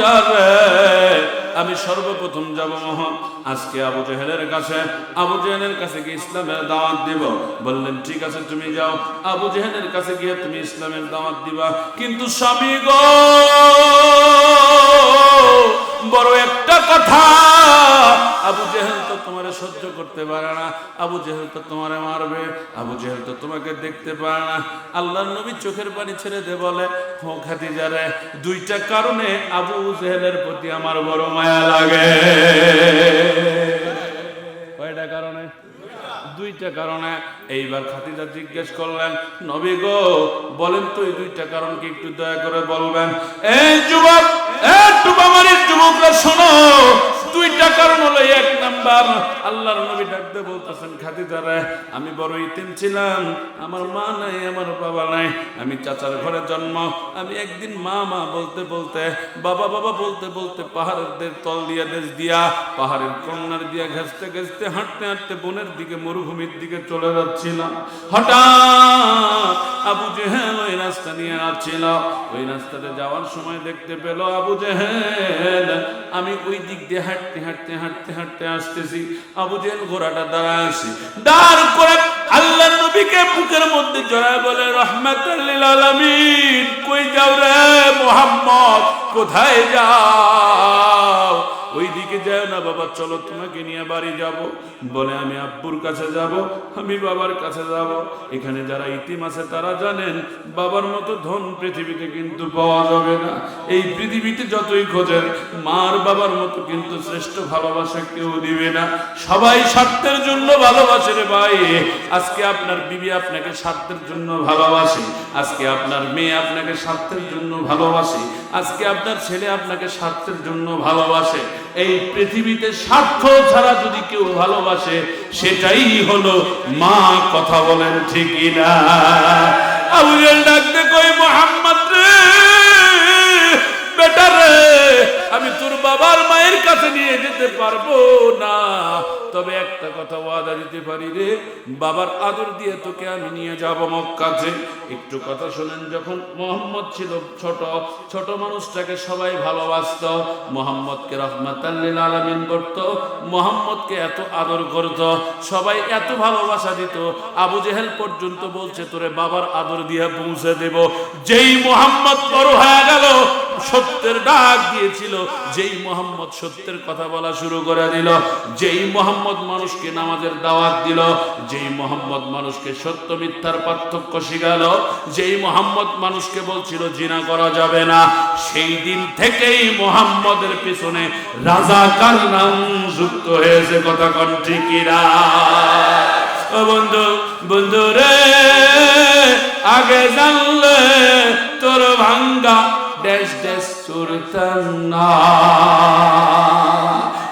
ভাতিজার আমি সর্বপ্রথম যাব আজকে আবু জেহেলের কাছে। আবু জেহেলের কাছে গিয়ে ইসলামের দাওয়াত দিব। বললেন ঠিক আছে তুমি যাও, আবু জেহেলের কাছে গিয়ে তুমি ইসলামের দাওয়াত দিবা। কিন্তু স্বামী গো, বড় একটা কথা, আবু জেহেল তো তোমারে সহ্য করতে পারে না, আবু জেহেল তো তোমারে মারবে, আবু জেহেল তো তোমাকে দেখতে পারে না। আল্লাহর নবী চোখের পানি ছেড়ে দে বলে, ও খাদিজা রে, দুইটা কারণে আবু জেহেলের প্রতি আমার বড় মায়া লাগে। কয়টা কারণে? দুইটা কারণে। এইবার খাদিজা জিজ্ঞেস করলেন, নবী গো বলেন তো এই দুইটা কারণ কি একটু দয়া করে বলবেন। এই যুবক, একটু বামারির যুবকরা শোনো, দুইটা কারণ হলো, এক নাম্বার, আল্লাহর নবী ডাকতে বলতেছেন, খাদিজা রে, আমি বড় ইতিম ছিলাম, আমার মা নাই, আমার বাবা নাই, আমি চাচার ঘরে জন্ম। আমি একদিন মা মা বলতে বলতে, বাবা বাবা বলতে বলতে পাহাড়ের তল দিয়া দেশ দিয়া, পাহাড়ের কন্যার দিয়া ঘেঁচতে ঘেঁচতে হাঁটতে হাঁটতে বনের দিকে, মরুভূমির দিকে চলে যাচ্ছিলাম। হঠাৎ আবু জেহেল ওই রাস্তা নিয়ে আসছিল। ওই রাস্তাতে যাওয়ার সময় দেখতে পেল আবু জেহেল, আমি ওই দিক দিয়ে হাঁটতে হাঁটতে হাঁটতে হাঁটতে আসতেছি। আবু জেহেল ঘোড়াটা দাঁড়ায় আসি, দাঁড় করে আল্লাহর নবীকে বুকের মধ্যে জড়ায় বলে, রাহমাতাল লিল আলামিন, কই যাও রে মুহাম্মদ, কোথায় যাও? ওই দিকে যায় না বাবা, চলো তোমাকে নিয়ে বাড়ি যাব। বলে আমি আব্বুর কাছে যাব, আমি বাবার কাছে যাব। এখানে যারা ইতিম আছে তারা জানেন, বাবার মতো ধন পৃথিবীতে কিন্তু পাওয়া যাবে না। এই পৃথিবীতে যতই খোঁজেন, মার বাবার মতো কিন্তু শ্রেষ্ঠ ভালোবাসা কেউ দিবে না। সবাই স্বার্থের জন্য ভালোবাসে রে ভাই। আজকে আপনার বিবি আপনাকে স্বার্থের জন্য ভালোবাসে, আজকে আপনার মেয়ে আপনাকে স্বার্থের জন্য ভালোবাসে, আজকে আপনার ছেলে আপনাকে স্বার্থের জন্য ভালোবাসে। এই পৃথিবীতে স্বার্থ ছাড়া যদি কেউ ভালোবাসে, সেটাই হলো মা। কথা বলেন ঠিকই না? আবু জেহেল ডাকতে কই, মুহাম্মদ রে, বেটা রে, আমি তোর বাবার মায়ের কাছে নিয়ে যেতে পারবো না, তবে একটা কথা ওয়াদা দিতে পারি রে, বাবার আদর দিয়ে তোকে আমি নিয়ে যাব মক্কাতে। একটু কথা শোনেন, যখন মুহাম্মদ ছিল ছোট, ছোট মানুষটাকে সবাই ভালোবাসত, মুহাম্মদকে রাহমাতাল লিল আলামিন করত, মুহাম্মদকে এত আদর করত, সবাই এত ভালোবাসা দিত, আবু জেহেল পর্যন্ত বলছে তোরে বাবার আদর দিয়ে পৌঁছে দেব। যেই মুহাম্মদ বড় হয়ে গেল, সত্যের ডাক দিয়েছিল, যেই মুহাম্মদ সত্যের কথা বলা শুরু করে দিল, যেই মুহাম্মদ মানুষকে নামাজের দাওয়াত দিল, যেই মুহাম্মদ মানুষকে সত্য মিথ্যার পার্থক্য শিখালো, যেই মুহাম্মদ মানুষকে বলছিল জিনা করা যাবে না, সেই দিন থেকেই মুহাম্মদের পিছনে রাজাকার নাম যুক্ত হয়েছে। কথা কোন ঠিক না? ও বন্ধু, বন্ধু রে, আগে জানলে তোর ভাঙ্গা দেশ দেশ চুরতাম না।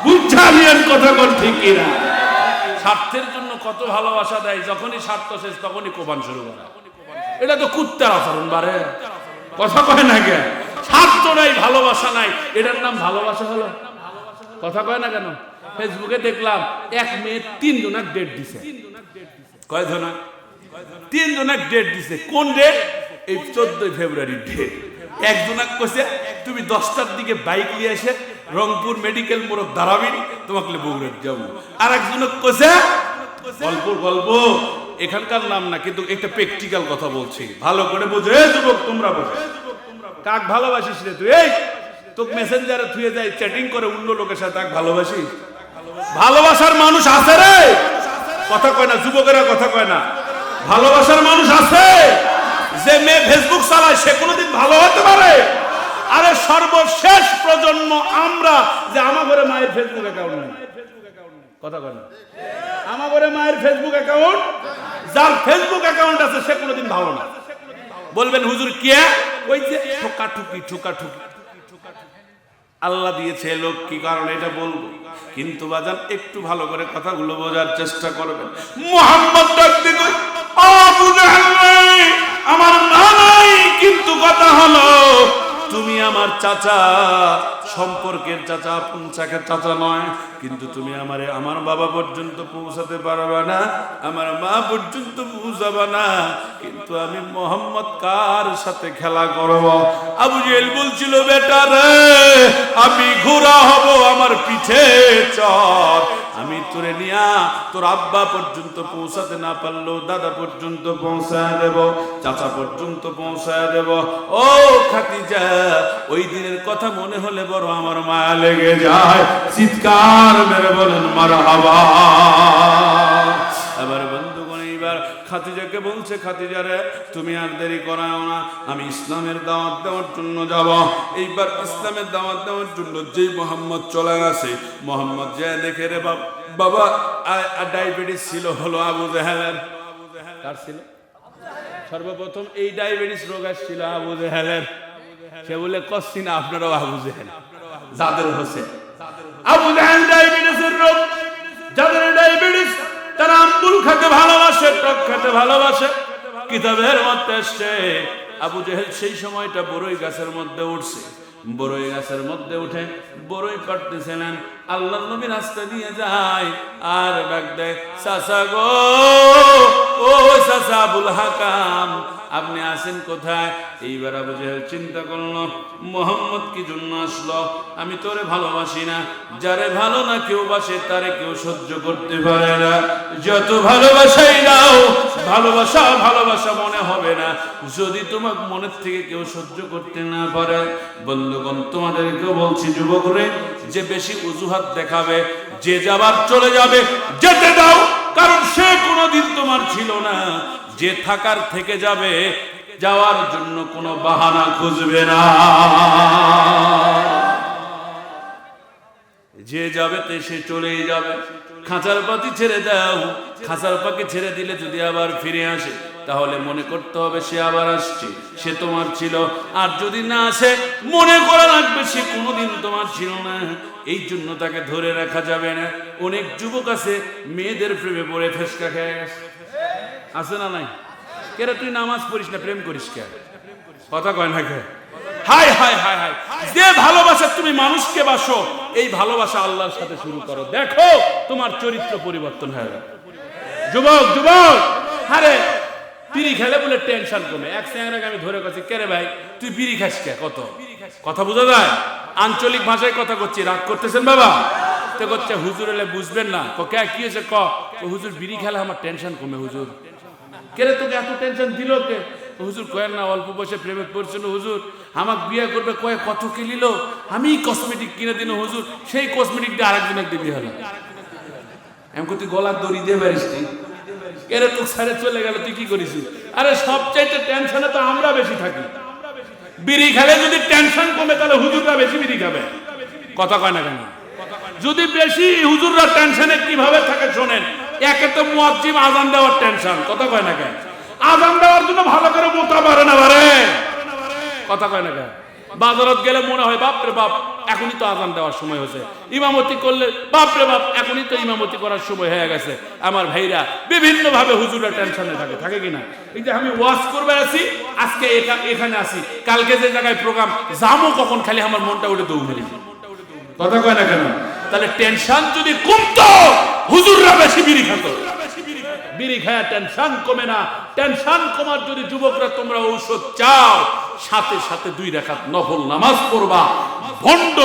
বুঝালিয়ার কথা কোন ঠিক না? স্বার্থের জন্য কত ভালোবাসা দেয়, যখনই স্বার্থ শেষ তখনই কোপান শুরু করে। এটা তো কুত্তার আচরণ বারে। কথা কয় না কেন? স্বার্থ নাই, ভালোবাসা নাই, এটার নাম ভালোবাসা হলো? কথা কয় না কেন? ফেসবুকে দেখলাম এক মেয়ে 3 জনের ডেট দিছে। কয় জনা? 3 জনের ডেট দিছে। কোন ডেট? এই 14 ফেব্রুয়ারি ডেট। একজনাক কইছে তুমি 10টার দিকে বাইক নিয়ে এসে রংপুর মেডিকেল মোড় দাঁড়াবি, তোমাকে বগুড়া যাবো। আর একজনক কইছে গল্প গল্প, এখানকার নাম না, কিন্তু একটা প্র্যাকটিক্যাল কথা বলছি, ভালো করে বুঝো। এই যুবক তোমরা বুঝো, কাক ভালোবাসিস রে তুই? এই তোকে মেসেঞ্জারে থুয়ে যায় চ্যাটিং করে অন্য লোকের সাথে, তাকে ভালোবাসিস? ভালোবাসার মানুষ আছে রে? কথা কয় না, যুবকেরা কথা কয় না। ভালোবাসার মানুষ আছে? যে মেয়ে ফেসবুক চালায় সে কোনোদিন ভালো হতে পারে? আরে সর্বশেষ প্রজন্ম আমরা, যে আমার ঘরে মায়ের ফেসবুক অ্যাকাউন্ট নেই। কথা কয় না? আমার ঘরে মায়ের ফেসবুক অ্যাকাউন্ট, যার ফেসবুক অ্যাকাউন্ট আছে সে কোনোদিন ভালো না। বলবেন হুজুর কে? ওই যে ঠোকাঠুকি ঠোকাঠুকি। আল্লাহ দিয়েছে লোক, কি কারণে এটা বলবো, কিন্তু বাজান একটু ভালো করে কথাগুলো বোঝার চেষ্টা করবেন। মুহাম্মদ ডাকতে কই, আবু জেহেল আমার মা নাই, কিন্তু কথা হলো তুমি আমার চাচা, সম্পর্কের চাচা, আপন চাচা নয়, কিন্তু তুমি আমারে আমার বাবা পর্যন্ত পৌঁছাতে পারবে না, আমার মা পর্যন্ত পৌঁছাবে না, কিন্তু আমি মোহাম্মদ কার সাথে খেলা করব? আবু জেহেল বলছিল, বেটা রে, আমি ঘোড়া হব, আমার পিঠে চড়, আমি তোরে নিয়া তোর আব্বা পর্যন্ত পৌঁছাতে না পারলেও দাদা পর্যন্ত পৌঁছায় দেব, চাচা পর্যন্ত পৌঁছায় দেব। ও খাদিজা, ওই দিনের কথা মনে হলে বড় আমার মায়া লেগে যায়। চিৎকার মেরে বলেন মারহাবা। এবার বন্ধুগণ, এইবার খাদিজাকে বলছে, খাদিজা রে, তুমি আর দেরি করাও না, আমি ইসলামের দাওয়াত দেওয়ার জন্য যাব। এইবার ইসলামের দাওয়াত দেওয়ার জন্য যেই মোহাম্মদ চলে গেছে, মোহাম্মদ যে দেখে রে বাবা ডায়াবেটিস ছিল হলো আবু জেহেলের। কার ছিল? সর্বপ্রথম এই ডায়াবেটিস রোগ আসছিল আবু জেহেলের। সে বলে কচ্ছি না, আপনারাও আবু জেহেল, যাদের হোসেন আবু জেহেল ডায়াবেটিসের রোগ। যাদের ডায়াবেটিস তারা আম্বুল খেতে ভালোবাসে, টক খেতে ভালোবাসে। কিতাবের মধ্যে এসছে আবু জেহেল সেই সময়টা বড়ই গাছের মধ্যে উঠছে, বড়ই গাছের মধ্যে উঠে বড়ই কাটতেছিলেন। আল্লাহর নবী রাস্তা দিয়ে যায় আর ডাক দেয়, চাচা গো, ও চাচা আবুল হাকাম, আপনি আছেন কোথায়? এইবার আবু জেহেল চিন্তা করলো, মোহাম্মদ কি জন্য আসলো? আমি তোরে ভালোবাসি না, যারে ভালো না কেউ বাসে তারে কেউ সহ্য করতে পারে না। যত ভালোবাসাই দাও, ভালোবাসা ভালোবাসা মনে হবে না যদি তোমার মনের থেকে কেউ সহ্য করতে না পারে। বন্ধুগণ, তোমাদেরকেও বলছি, যুবকরে, যে বেশি অজুহাত দেখাবে, যে যাবার চলে যাবে, যেতে দাও, কারণ সে কোনোদিন তোমার ছিল না। যে থাকার থেকে যাবে, যাওয়ার জন্য কোনো বাহানা খুঁজবে না। যে যাবে তে সে চলেই যাবে। খাঁচার পাখি ছেড়ে দাও, খাঁচার পাখি ছেড়ে দিলে যদি আবার ফিরে আসে, তাহলে মনে করতে হবে সে আবার আসছে, সে তোমার ছিল। আর যদি না আসে, মনে করা লাগবে সে কোনোদিন তোমার ছিল না। এই জন্য তাকে ধরে রাখা যাবে না। অনেক যুবক আছে মেয়েদের প্রেমে পড়ে ফেসকা খেয়ে গেছে, আছে না নাই? কেরে তুই নামাজ পড়িস না, প্রেম করিস কে? কথা কয় না কে? হাই হাই হাই হাই, যে ভালোবাসা তুমি মানুষকে বাসো, এই ভালোবাসা আল্লাহর সাথে শুরু করো, দেখো তোমার চরিত্র পরিবর্তন হয়ে যাবে। যুবক যুবক, আরে বিড়ি খেলে বলে টেনশন কমে। এক স্যাংরাকে আমি ধরে কাছে, কে রে ভাই তুই বিড়ি খাস কে? কত কথা বোঝা যায়, আঞ্চলিক ভাষায় কথা করছি, রাগ করতেছেন বাবা? তো করছে হুজুর এলে বুঝবেন না। কে কি হয়েছে? হুজুর বিড়ি খেলে আমার টেনশন কমে। হুজুর কেরে তোকে এত টেনশন দিল কে? হুজুর কয়েন না, অল্প বয়সে প্রেমে পড়ছিল হুজুর, আমাকে বিয়ে করবে কয়ে কত কে নিল, আমি কসমেটিক কিনে দিন হুজুর, সেই কসমেটিক দিয়ে আরেকজনের দিবি হলো। এমন তুই গলার দড়ি দিয়ে পারিস নি, কেরে তোকে ছেড়ে চলে গেল, তুই কি করিস? আরে সবচাইতে টেনশনে তো আমরা বেশি থাকি। বিড়ি খেলে যদি টেনশন কমে, তাহলে হুজুররা বেশি বিড়ি খাবে। কথা কয় না কেন? যদি বেশি হুজুররা টেনশনে কিভাবে থাকে শোনেন। একে তো মুয়াজ্জিম আযান দেওয়ার টেনশন, কথা কয় না কেন? আযান দেওয়ার জন্য ভালো করে মোতা পারে না পারে, কথা কয় না কেন? বাজারত গেলে মনে হয় বাপ রে বাপ, এখনই তো আযান দেওয়ার সময় হয়েছে। ইমামতি করলে বাপ রে বাপ, এখনই তো ইমামতি করার সময় হয়ে গেছে। আমার ভাইরা বিভিন্ন ভাবে হুজুররা টেনশনে থাকে, থাকে কিনা? এই যে আমি ওয়াজ করবে আছি, আজকে এখানে আসি, কালকে যে জায়গায় প্রোগ্রাম যাবো কখন, খালি আমার মনটা উঠে দৌড়ে। কথা কয় না কেন? তাহলে টেনশন যদি কমতো, হুজুররা বেশি বিড়ি খেত। বিড়ি খায় টেনশন কমে না। টেনশন কমার যদি যুবকরা তোমরা ঔষধ চাও, সাথে সাথে 2 রাকাত নফল নামাজ পড়বা। ভণ্ড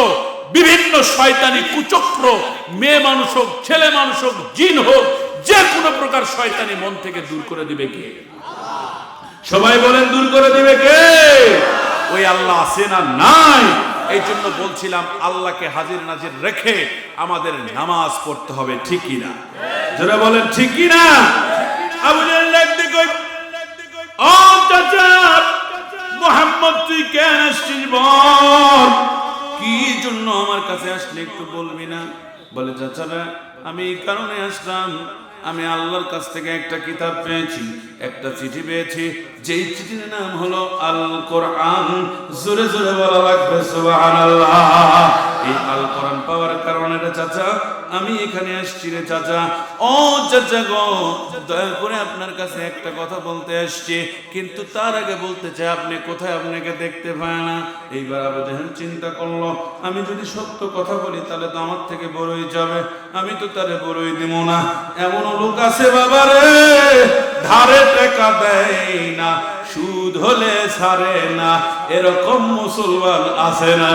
বিভিন্ন শয়তানি কুচক্র, মেয়ে মানুষ হোক, ছেলে মানুষ হোক, জিন হোক, যে কোনো প্রকার শয়তানি মন থেকে দূর করে দিবে কে? সবাই বলেন, দূর করে দিবে কে? ওই আল্লাহ আছে না নাই? এই জন্য বলছিলাম, আল্লাহকে হাজির নাজির রেখে আমাদের নামাজ পড়তে হবে, ঠিক কিনা? যারা বলেন ঠিক কিনা? আবু জেহেল দেখতে কই, ও চাচা মুহাম্মদ তুই কেন আসছিস বল, কি জন্য আমার কাছে আসলে একটু বলবি না? বলে, চাচারা আমি এই কারণে আসলাম, আমি আল্লাহর কাছ থেকে একটা কিতাব পেয়েছি, একটা চিঠি পেয়েছি, যেই চিঠির নাম হলো আল কোরআন। জোরে জোরে বলা লাগবে সুবহানাল্লাহ। এই আল কোরআন পাওয়ার কারণে রে চাচা আমি এখানে আসছি রে চাচা। ও চাচা গো, দয়া করে আপনার কাছে একটা কথা বলতে আসছি, কিন্তু তার আগে বলতে চাই আপনি কোথায়, আপনাকে দেখতে পায় না। এইবার আবু জাহেল চিন্তা করলো, আমি যদি সত্য কথা বলি তাহলে তো আমার থেকে বড়ই যাবে, আমি তো তারে বড়ই দিব না। এমন লোক আছে বাবা রে, ধারে টাকা দেয় না, সুদ হলে ছাড়ে না, এরকম মুসলমান আছে না?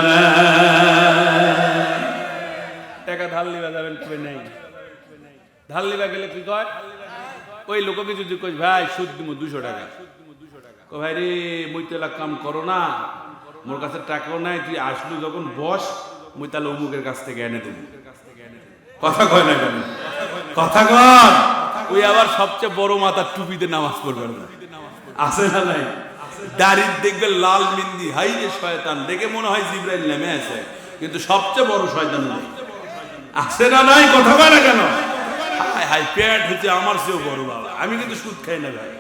টাকা ধার লিবা যাবেন কই নাই, ধার লিবা গেলে কি কয়, ওই লোককে যদি কই ভাই সুদ দিব 200 টাকা, কই ভাই রে মুই তো এলা কাম করো না, মোর কাছে টাকাও নাই, তুই আসলু যখন বস মুই তাহলে অমুকের কাছ থেকে এনে দেব। কথা কয় না কেন, কথা কন। ওই আবার সবচেয়ে বড় মাথার টুপিতে নামাজ পড়বে না, আছে না নাই? দাড়ির দেখবে লাল মিন্দি, হাই রে শয়তান, দেখে মনে হয় জিবরাইল নেমে আছে, কিন্তু সবচেয়ে বড় শয়তান আছে না নাই? কথা কয় না কেন? হাই হাই, পেট হচ্ছে আমার চেয়েও বড় বাবা। আমি কিন্তু সুদ খাই না ভাই,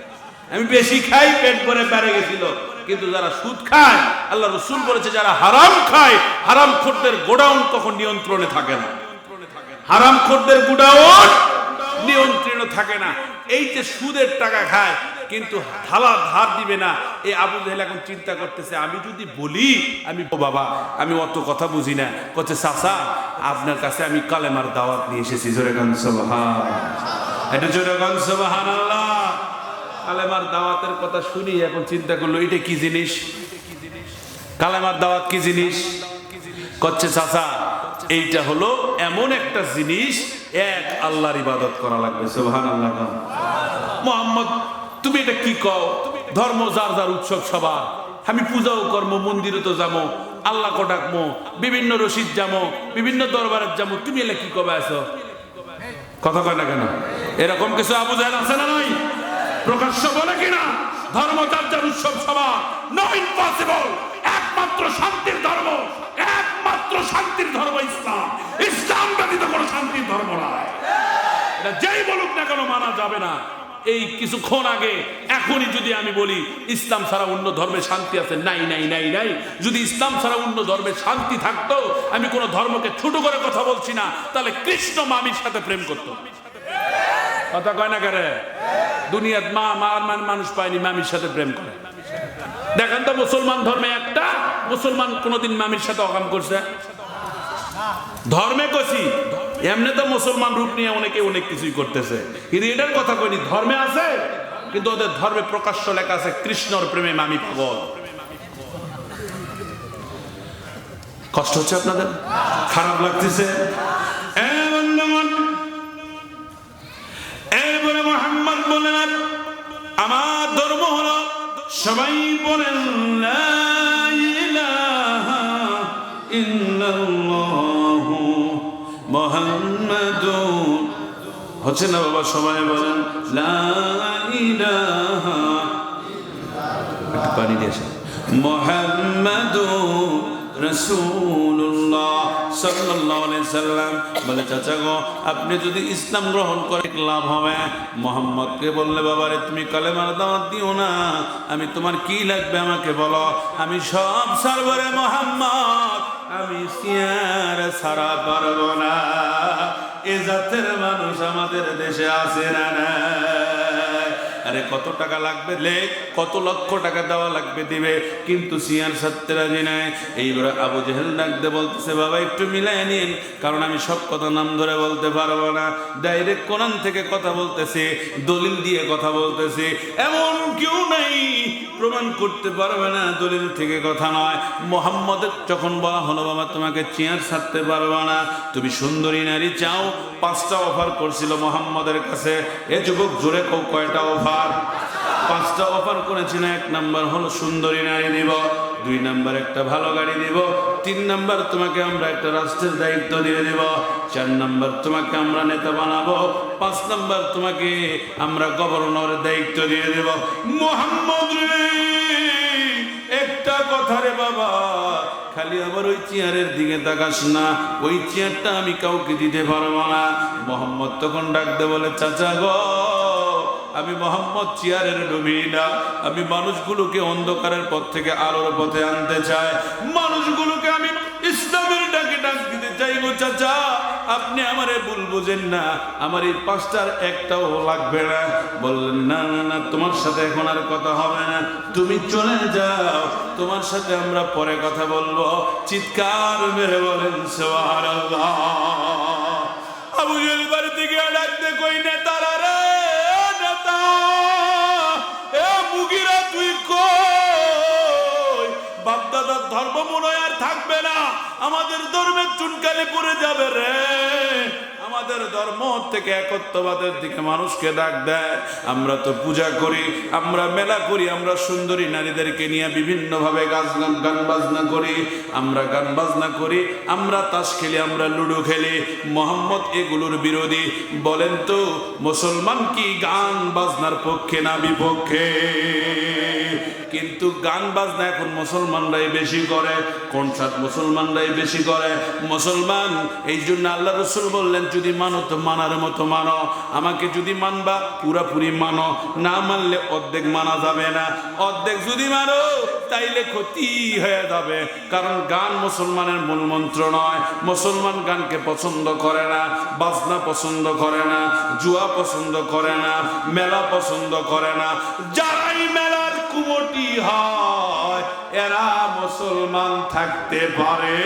আমি বেশি খাই, পেট ভরে বেড়ে গেছিল। কিন্তু যারা সুদ খায়, আল্লাহ রাসূল বলেছে যারা হারাম খায়, হারাম খোরদের গোডাউন তখন নিয়ন্ত্রণে থাকে না, হারাম খোরদের গোডাউন নিয়ন্ত্রণে থাকে না। এই যে সুদের টাকা খায় কিন্তু ধালা ধার দিবে না, এই আবু জাহেল এখন চিন্তা করতেছে আমি যদি বলি আমি বাবা আমি অত কথা বুঝি না, কচ্ছে চাচা আপনার কাছে আমি কালেমার দাওয়াত নিয়ে এসেছি। জোরে গান সুবহান, এটা জোরে গান সুবহানাল্লাহ। কালেমার দাওয়াতের কথা শুনি এখন চিন্তা করলো এটা কি জিনিস, কালেমার দাওয়াত কি জিনিস? কচ্ছে চাচা এইটা হলো এমন একটা জিনিস, এক আল্লাহর ইবাদত করা লাগবে। সুবহানাল্লাহ। মুহাম্মদ তুমি এটা কি কও? ধর্ম যার যার উৎসব সবার, আমি পূজাও কর্ম, মন্দিরে তো যাবো, আল্লাহ কো ডাকবো, বিভিন্ন রশিদ যাবো, বিভিন্ন দরবারে যাবো, তুমি এলে কি কবে আছো? কথা কয় না কেন? এরকম কিছু আবু জাহেল আছে না নাই? প্রকাশ্য বলে কিনা ধর্ম যার যার উৎসব সবার, নো ইম্পসিবল। একমাত্র শান্তির ধর্ম, একমাত্র শান্তির ধর্ম ইসলাম। ইসলাম ব্যতীত কোনো শান্তির ধর্ম নাই। এটা যেই বলুক না কেন মানা যাবে না। এই কিছুক্ষণ আগে এখনই যদি আমি বলি ইসলাম ছাড়া অন্য ধর্মে শান্তি আছে, নাই নাই নাই নাই। যদি ইসলাম ছাড়া অন্য ধর্মে শান্তি থাকতো, আমি কোনো ধর্মকে ছোট করে কথা বলছি না, তাহলে কৃষ্ণ মামির সাথে প্রেম করতো। কথা কয় না করে? দুনিয়াত মা মানুষ পায়নি, মামির সাথে প্রেম করে। দেখেন তো মুসলমান ধর্মে একটা মুসলমান কোনদিন মামির সাথে অকাম করছে? ধর্মে কছি এমনি তো মুসলমান রূপ নিয়ে অনেকে অনেক কিছুই করতেছে, কিন্তু এটার কথা কইনি ধর্মে আছে, কিন্তু ওদের ধর্মে প্রকাশ্য লেখা আছে কৃষ্ণর প্রেমে মামি পাগল। কষ্ট হচ্ছে আপনাদের? খারাপ লাগতেছে? এরপরে মুহাম্মদ বলেন আমার ধর্ম হলো, সবাই বলেন লা ইলাহা ইল্লাল্লাহু মুহাম্মাদুর, হচ্ছে না বাবা? সবাই বলেন লা ইলাহা, পানি দিয়েছে, মুহাম্মাদুর রাসূলুল্লাহ সাল্লাল্লাহু আলাইহি সাল্লাম। বলে চাচা গো আপনি যদি ইসলাম গ্রহণ করে লাভ হবে। মুহাম্মদকে বললে বাবারে তুমি কালেমার দাওয়াত দিও না, আমি তোমার কি লাগবে আমাকে বলো, আমি সব ছাড়বো রে মুহাম্মদ, আমি সিয়ার ছাড়া পারবো না। এ জাতের মানুষ আমাদের দেশে আছে না? আরে কত টাকা লাগবে লেখ, কত লক্ষ টাকা দেওয়া লাগবে দিবে, কিন্তু সিয়ার ছাড়তে রাজি নাই। এইবার আবু জাহেল ডাকতে বলতেছে বাবা একটু মিলাই নিন, কারণ আমি সব কথা নাম ধরে বলতে পারবো না। ডাইরেক্ট কোরআন থেকে কথা বলতেছে, দলিল দিয়ে কথা বলতেছে, এমন কেউ নাই প্রমাণ করতে পারবে না দলিল থেকে কথা নয়। মুহাম্মদের যখন বলা হলো বাবা তোমাকে চেয়ার ছাড়তে পারবে না, তুমি সুন্দরী নারী চাও, 5টা অফার করছিল মুহাম্মদের কাছে। এ যুবক জোরে কয়টা অফার? 5টা অফার করেছিল। 1 নাম্বার হলো সুন্দরী নারী দিব, 2 নাম্বার একটা ভালো গাড়ি দিব, 3 নাম্বার তোমাকে আমরা একটা রাষ্ট্রের দায়িত্ব দিয়ে দিব, 4 নাম্বার তোমাকে আমরা নেতা বানাবো, 5 নাম্বার তোমাকে আমরা গভর্নরের দায়িত্ব দিয়ে দেব। মুহাম্মদ রে একটা কথা রে বাবা, খালি আবার ওই চেয়ারের দিকে তাকাস না, ওই চেয়ারটা আমি কাউকে দিতে পারবো না। মুহাম্মদ তখন ডাকতে বলে চাচা গো আমি মোহাম্মদ চেয়ারের ডুবি না, আমি মানুষগুলোকে অন্ধকারের পথ থেকে আলোর পথে আনতে চাই, মানুষগুলোকে আমি ইসলামের ডাকে ডাক দিতে চাই গো চাচা, আপনি আমারে ভুল বুঝেন না, আমার এই পাঁচটার একটাও লাগবে না। বললেন না না না, তোমার সাথে এখন আর কথা হবে না, তুমি চলে যাও, তোমার সাথে আমরা পরে কথা বলবো। চিৎকার মেরে বলেন সুবহানাল্লাহ। আবু জেহেল বাড়ি থেকে ডাকতে কই নেতারা রে, নেতা এ মুগিরা তুই কই? বাপদাদার ধর্ম মনে হয় আর থাকবে না, আমাদের ধর্মের চুনকালি পড়ে যাবে রে, আমাদের ধর্ম থেকে একত্ববাদের দিকে মানুষকে ডাক দেয়। আমরা তো পূজা করি, আমরা মেলা করি, আমরা সুন্দরী নারীদেরকে নিয়ে বিভিন্ন ভাবে গান বাজনা করি, আমরা গান বাজনা করি, আমরা তাস খেলি, আমরা লুডো খেলি। মোহাম্মদ এগুলোর বিরোধী। বলেন তো মুসলমান কি গান বাজনার পক্ষে না বিপক্ষে? কিন্তু গান বাজনা এখন মুসলমানরাই বেশি করে, কনসার্ট মুসলমানরাই বেশি করে। মুসলমান এই জন্য আল্লাহ রসুল বললেন, যদি মানো তো মানার মতো মানো, আমাকে যদি মানবা পুরাপুরি মানো, না মানলে অর্ধেক মানা যাবে না, অর্ধেক যদি মানো তাইলে ক্ষতি হয়ে যাবে। কারণ গান মুসলমানের মূল মন্ত্র নয়, মুসলমান গানকে পছন্দ করে না, বাজনা পছন্দ করে না, জুয়া পছন্দ করে না, মেলা পছন্দ করে না। যারাই মেলার কুমটি হয় এরা মুসলমান থাকতে পারে,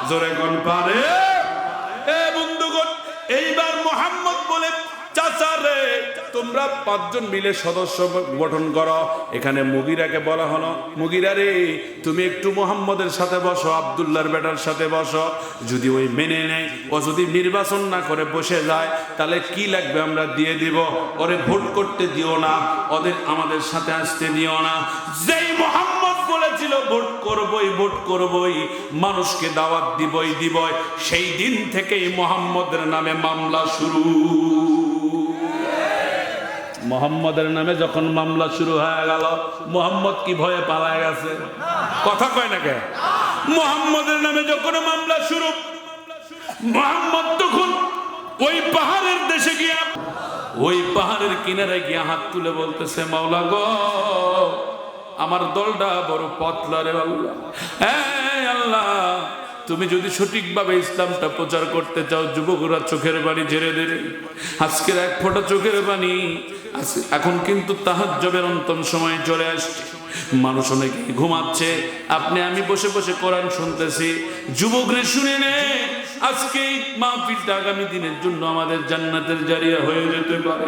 জোরে কোন পারে? এ বন্ধুগণ, এইবার মোহাম্মদ বলে, চাচা রে তোমরা পাঁচজন মিলে সদস্য গঠন করো। এখানে মুগিরাকে বলা হলো, মুগিরা রে তুমি একটু মোহাম্মদের সাথে বসো, আব্দুল্লাহর বেটার সাথে বসো। যদি ওই মেনে নেয়, ও যদি নির্বাচন না করে বসে যায়, তাহলে কি লাগবে আমরা দিয়ে দিব, ওরে ভোট করতে দিও না, ওদের আমাদের সাথে আসতে দিও না। যেই মোহাম্মদ বলেছিল ভোট করবই, ভোট করবই, মানুষকে দাওয়াত দিবই দিবই, সেই দিন থেকেই মোহাম্মদের নামে মামলা শুরু। মোহাম্মদের নামে যখন মামলা শুরু হয়ে গেল, মোহাম্মদ কি ভয়ে পালায় গেছে? কথা কয় না কে? মোহাম্মদের নামে যখন মামলা শুরু, মোহাম্মদ তখন ওই পাহাড়ের দেশে গিয়া, ওই পাহাড়ের কিনারে গিয়া হাত তুলে বলতেছে, মাওলা গো আমার দলটা বড় পতলা রে আল্লাহ, হ্যাঁ আল্লাহ তুমি যদি সঠিকভাবে ইসলামটা প্রচার করতে চাও, যুবকরা চোখের পানি ঝেড়ে দেবে, আজকের এক ফোঁটা চোখের পানি, এখন কিন্তু তাহাজ্জুদের অন্তম সময় চলে আসছে, মানুষ অনেকে ঘুমাচ্ছে, আপনি আমি বসে বসে কোরআন শুনতেছি, যুবকরা শুনে নে, আজকে এই মাহফিলটা আগামী দিনের জন্য আমাদের জান্নাতের জারিয়া হয়ে যেতে পারে।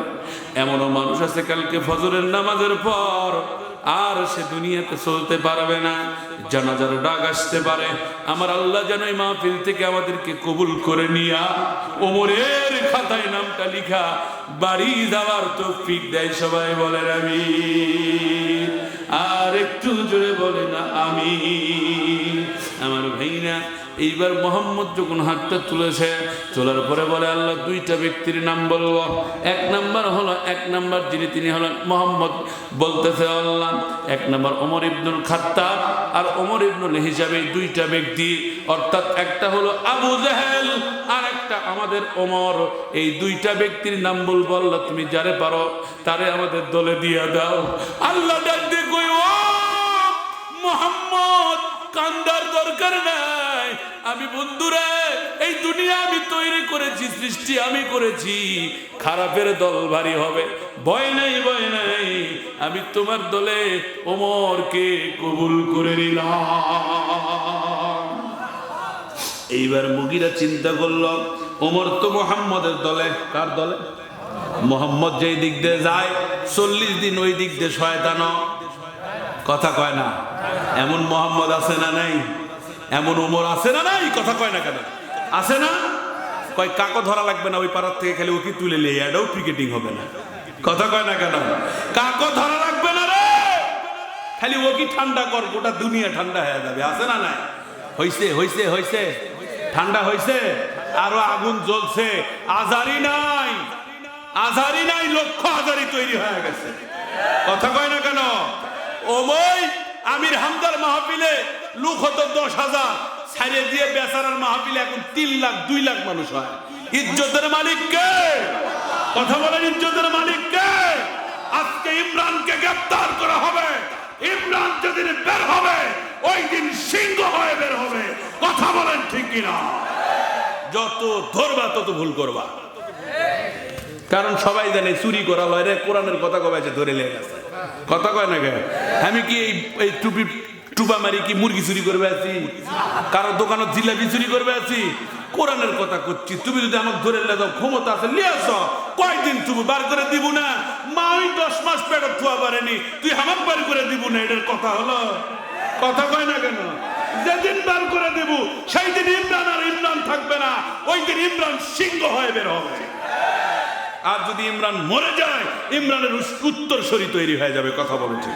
এমনও মানুষ আছে কালকে ফজরের নামাজের পর আর সে দুনিয়াতে চলতে পারবে না, জানাজার ডাক আসতে পারে। আমার আল্লাহ যেন এই মাহফিল থেকে আমাদেরকে কবুল করে নিয়া ওমরের খাতায় নামটা লিখা বাড়ি যাওয়ার তৌফিক দেয়। সবাই বলেন আমিন, আর একটু জোরে বলে না আমিন। আমার ভাইরা, এইবার মোহাম্মদ যখন হাতটা তুলেছে, তোলার পরে বলে আল্লাহ দুইটা ব্যক্তির নাম বলবো। এক নাম্বার যিনি, তিনি হলেন মোহাম্মদ, বলতেছে আল্লাহ এক নাম্বার ওমর ইবনুল খাত্তাব আর ওমর ইবনুল হিসাবে দুইটা ব্যক্তি, অর্থাৎ একটা হলো আবু জেহেল আর একটা আমাদের ওমর, এই দুইটা ব্যক্তির নাম বলবো আল্লাহ তুমি যারে পারো তারে আমাদের দলে দিয়ে দাও। আল্লাহ ডাক দিয়ে কই, ও মোহাম্মদ কান্দার দরকার নাই, আমি বন্ধুরে এই দুনিয়া আমি তৈরি করেছি, সৃষ্টি আমি করেছি, খারাপের দল ভারী হবে, ভয় নাই ভয় নাই, আমি তোমার দলে ওমরকে কবুল করে নিলাম। এইবার মুগিরা চিন্তা করলো, ওমর তো মুহাম্মদের দলে, কার দলে? মুহাম্মদ যেই দিক দিয়ে যায় 40 দিন ওই দিক দিয়ে শয়তান, কথা কয় না। এমন মুহাম্মদ আছে না নাই? এমন ওমর আছে না নাই? কথা কয় না কেন? আছে না? কয় কাকো ধরা লাগবে না, ওই পাড়ার থেকে খালি ওকে তুলে নিয়ে এটাও ক্রিকেটিং হবে না। কথা কয় না কেন? কাকো ধরা লাগবে না রে, খালি ওকে ঠান্ডা কর, গোটা দুনিয়া ঠান্ডা হয়ে যাবে। আছে না নাই? হইছে হইছে হইছে, ঠান্ডা হইছে, আরো আগুন জ্বলছে, আজারি নাই, আজারি নাই, লক্ষ আজারি তৈরি হয়ে গেছে। কথা কয় না কেন? ওই আমির হামদার মাহফিলে লোক হতো 10,000, ছাড়িয়ে দিয়ে বেচারার মাহফিলে এখন 3 লাখ 2 লাখ মানুষ হয়। ইজ্জতের মালিক কে? কথা বলেন, ইজ্জতের মালিক কে? আজকে ইমরানকে গ্রেফতার করা হবে। ইমরান যেদিন বের হবে ওই দিন সিংহ হয়ে বের হবে। কথা বলেন ঠিক কিনা? যত ধরবা তত ভুল করবা, কারণ সবাই জানে চুরি করা লয় রে, কোরআনের কথা কবে ধরে লেগে গেছে। কথা কয় না কে? আমি কি এই টুপি টুপা মারি কি মুরগি চুরি করবে আছি? কারো দোকানত জিলাপি চুরি করবে আছি? কোরআনের কথা করছি। তুমি যদি আমাকে ধরে লে দাও, ক্ষমতা আছে নিয়ে আসো, কয়দিন তুমি বার করে দিব না? মা ওই 10 মাস পেটে থুয়া পারেনি, তুই আমাক বার করে দিব না? এটার কথা হলো? কথা কয় না কেন? যেদিন বার করে দেব সেই দিন ইমরান আর ইমরান থাকবে না, ওই দিন ইমরান সিংহ হয়ে বের হবে। আর যদি ইমরান মরে যায়, ইমরানের উত্তরসূরি তৈরি হয়ে যাবে। কথা বলেছি।